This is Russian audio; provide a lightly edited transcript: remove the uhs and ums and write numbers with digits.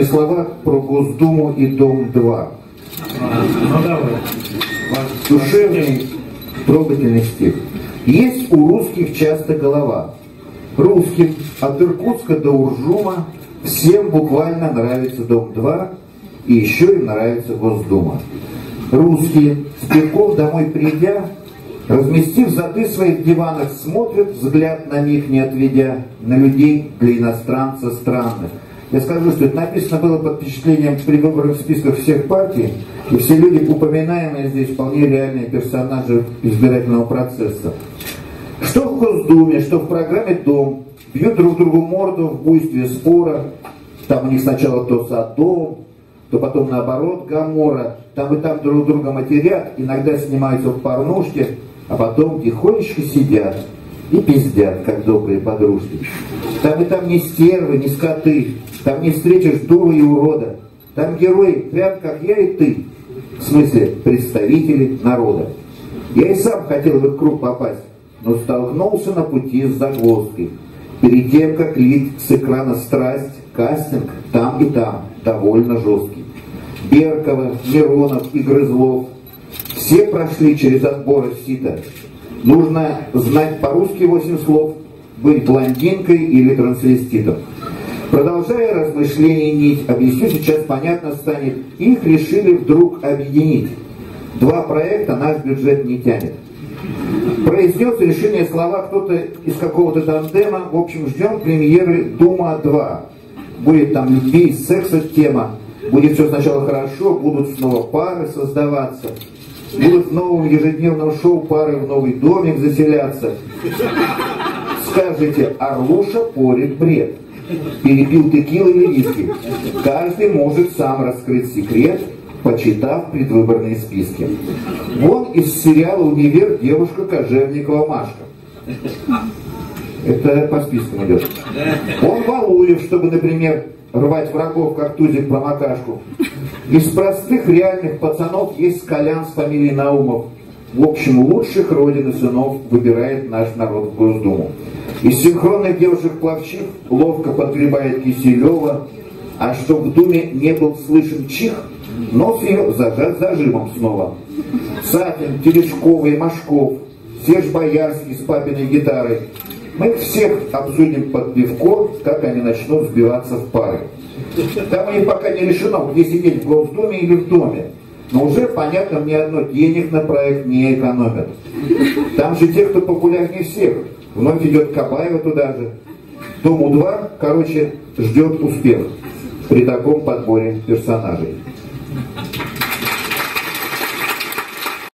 Слова про Госдуму и Дом-2. Душевный, трогательный стих. Есть у русских часто голова. Русским от Иркутска до Уржума всем буквально нравится Дом-2, и еще им нравится Госдума. Русские, с пивком домой придя, разместив зады своих диванах, смотрят, взгляд на них не отведя, на людей для иностранца странных. Я скажу, что это написано было под впечатлением предвыборных списков всех партий, и все люди, упоминаемые здесь, вполне реальные персонажи избирательного процесса. Что в Госдуме, что в программе «Дом» бьют друг другу морду в буйстве спора. Там у них сначала то Содом, то потом наоборот Гоморра. Там и там друг друга матерят, иногда снимаются в порнушке, а потом тихонечко сидят и пиздят, как добрые подружки. Там и там не стервы, не скоты, там не встретишь дуру и урода. Там герои, прям как я и ты, в смысле представители народа. Я и сам хотел в их круг попасть, но столкнулся на пути с загвоздкой. Перед тем, как лить с экрана страсть, кастинг там и там довольно жесткий. Беркова, Миронов и Грызлов все прошли через отборы сита. Нужно знать по-русски 8 слов, быть блондинкой или трансвеститом. Продолжая размышления нить, объясню, сейчас понятно станет, их решили вдруг объединить. 2 проекта наш бюджет не тянет. Произнес решение слова кто-то из какого-то тандема. В общем, ждем премьеры «Дума-2». Будет там любви и секса тема. Будет все сначала хорошо, будут снова пары создаваться. Будут в новом ежедневном шоу пары в новый домик заселяться. Скажете, Орлуша порит бред. Перепил текилу или виски. Каждый может сам раскрыть секрет, почитав предвыборные списки. Вон из сериала «Универ» девушка Кожевникова Машка. Это по спискам идет. Он Валуев, чтобы, например, рвать врагов, как тузик промокашку. Из простых реальных пацанов есть Колян с фамилией Наумов. В общем, лучших родин и сынов выбирает наш народ в Госдуму. Из синхронных девушек-пловчих ловко подгребает Киселева, а чтоб в Думе не был слышен чих, нос ее зажат зажимом снова. Сатин, Терешкова и Машков, Серж Боярский с папиной гитарой. Мы их всех обсудим под пивко, как они начнут сбиваться в пары. Там у них пока не решено, где сидеть, в Госдуме или в Доме. Но уже, понятно, ни одно денег на проект не экономят. Там же те, кто популярнее всех. Вновь идет Кабаева туда же. Дому-2, короче, ждет успех при таком подборе персонажей.